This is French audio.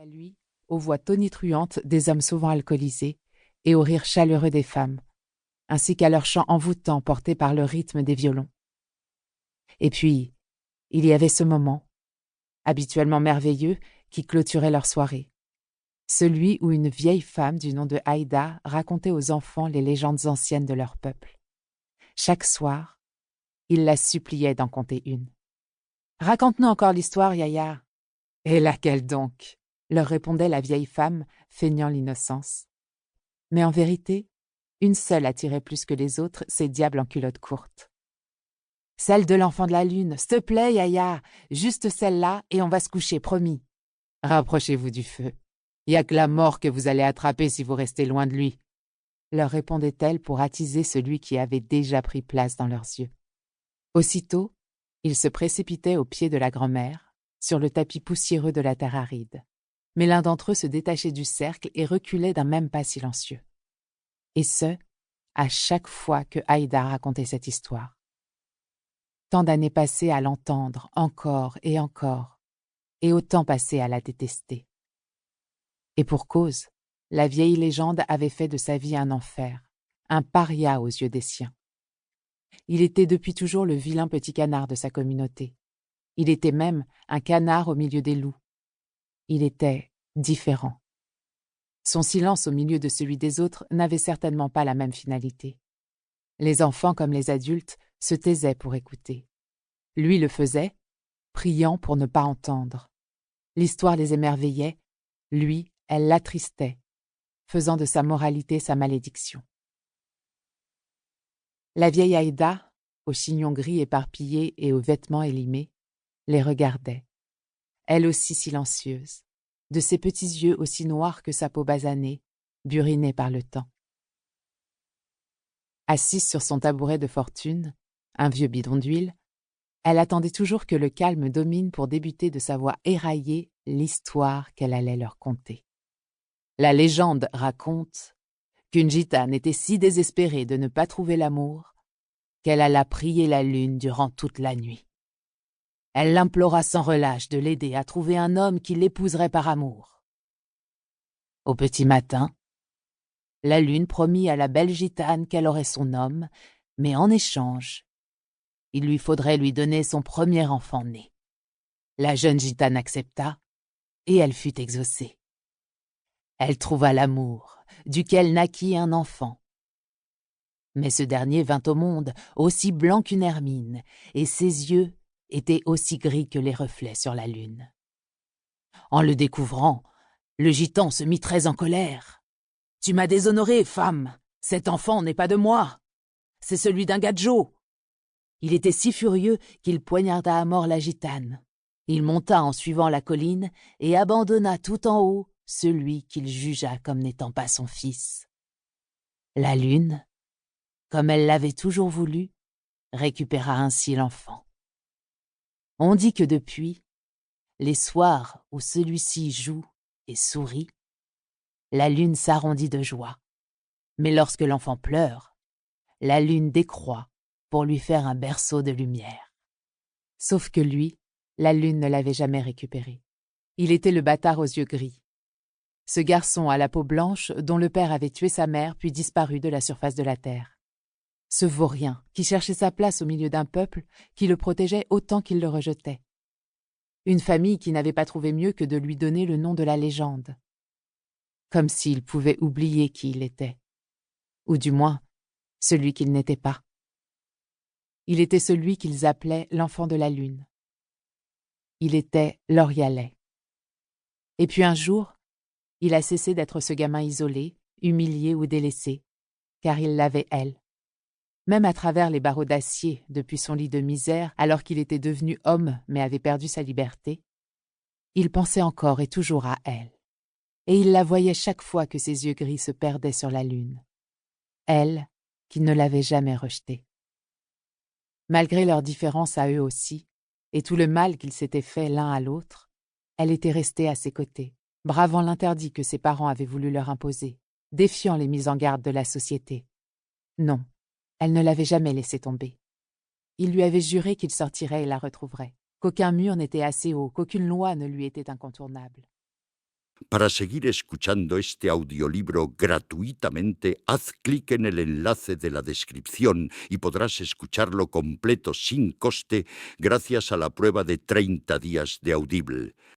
à lui, aux voix tonitruantes des hommes souvent alcoolisés et aux rires chaleureux des femmes, ainsi qu'à leurs chants envoûtants portés par le rythme des violons. Et puis, il y avait ce moment, habituellement merveilleux, qui clôturait leur soirée. Celui où une vieille femme du nom de Haïda racontait aux enfants les légendes anciennes de leur peuple. Chaque soir, il la suppliait d'en conter une. « Raconte-nous encore l'histoire, Yaya. »« Et laquelle donc ?» leur répondait la vieille femme, feignant l'innocence. Mais en vérité, une seule attirait plus que les autres ces diables en culottes courtes. « Celle de l'enfant de la lune, s'il te plaît, Yaya, juste celle-là, et on va se coucher, promis. Rapprochez-vous du feu. Il n'y a que la mort que vous allez attraper si vous restez loin de lui, » leur répondait-elle pour attiser celui qui avait déjà pris place dans leurs yeux. Aussitôt, ils se précipitaient au pied de la grand-mère, sur le tapis poussiéreux de la terre aride. Mais l'un d'entre eux se détachait du cercle et reculait d'un même pas silencieux. Et ce, à chaque fois que Haïda racontait cette histoire. Tant d'années passées à l'entendre encore, et autant passées à la détester. Et pour cause, la vieille légende avait fait de sa vie un enfer, un paria aux yeux des siens. Il était depuis toujours le vilain petit canard de sa communauté. Il était même un canard au milieu des loups. Il était différent. Son silence au milieu de celui des autres n'avait certainement pas la même finalité. Les enfants comme les adultes se taisaient pour écouter. Lui le faisait, priant pour ne pas entendre. L'histoire les émerveillait, lui, elle l'attristait, faisant de sa moralité sa malédiction. La vieille Haïda, aux chignons gris éparpillés et aux vêtements élimés, les regardait, elle aussi silencieuse, de ses petits yeux aussi noirs que sa peau basanée, burinée par le temps. Assise sur son tabouret de fortune, un vieux bidon d'huile, elle attendait toujours que le calme domine pour débuter de sa voix éraillée l'histoire qu'elle allait leur conter. La légende raconte qu'une gitane était si désespérée de ne pas trouver l'amour qu'elle alla prier la lune durant toute la nuit. Elle l'implora sans relâche de l'aider à trouver un homme qui l'épouserait par amour. Au petit matin, la lune promit à la belle gitane qu'elle aurait son homme, mais en échange, il lui faudrait lui donner son premier enfant né. La jeune gitane accepta, et elle fut exaucée. Elle trouva l'amour, duquel naquit un enfant. Mais ce dernier vint au monde aussi blanc qu'une hermine, et ses yeux étaient aussi gris que les reflets sur la lune. En le découvrant, le gitan se mit très en colère. « Tu m'as déshonorée, femme. Cet enfant n'est pas de moi. C'est celui d'un gadjo. » Il était si furieux qu'il poignarda à mort la gitane. Il monta en suivant la colline et abandonna tout en haut celui qu'il jugea comme n'étant pas son fils. La lune, comme elle l'avait toujours voulu, récupéra ainsi l'enfant. On dit que depuis, les soirs où celui-ci joue et sourit, la lune s'arrondit de joie. Mais lorsque l'enfant pleure, la lune décroît pour lui faire un berceau de lumière. Sauf que lui, la lune ne l'avait jamais récupéré. Il était le bâtard aux yeux gris. Ce garçon à la peau blanche dont le père avait tué sa mère puis disparu de la surface de la terre. Ce vaurien qui cherchait sa place au milieu d'un peuple qui le protégeait autant qu'il le rejetait. Une famille qui n'avait pas trouvé mieux que de lui donner le nom de la légende. Comme s'il pouvait oublier qui il était. Ou du moins, celui qu'il n'était pas. Il était celui qu'ils appelaient l'enfant de la lune. Il était l'Orialet. Et puis un jour, il a cessé d'être ce gamin isolé, humilié ou délaissé, car il l'avait elle. Même à travers les barreaux d'acier, depuis son lit de misère, alors qu'il était devenu homme mais avait perdu sa liberté, il pensait encore et toujours à elle. Et il la voyait chaque fois que ses yeux gris se perdaient sur la lune. Elle, qui ne l'avait jamais rejetée. Malgré leurs différences à eux aussi, et tout le mal qu'ils s'étaient fait l'un à l'autre, elle était restée à ses côtés, bravant l'interdit que ses parents avaient voulu leur imposer, défiant les mises en garde de la société. Non, elle ne l'avait jamais laissé tomber. Il lui avait juré qu'il sortirait et la retrouverait, qu'aucun mur n'était assez haut, qu'aucune loi ne lui était incontournable. Para seguir escuchando este audiolibro gratuitamente, haz clic en el enlace de la descripción y podrás escucharlo completo sin coste gracias a la prueba de 30 días de Audible.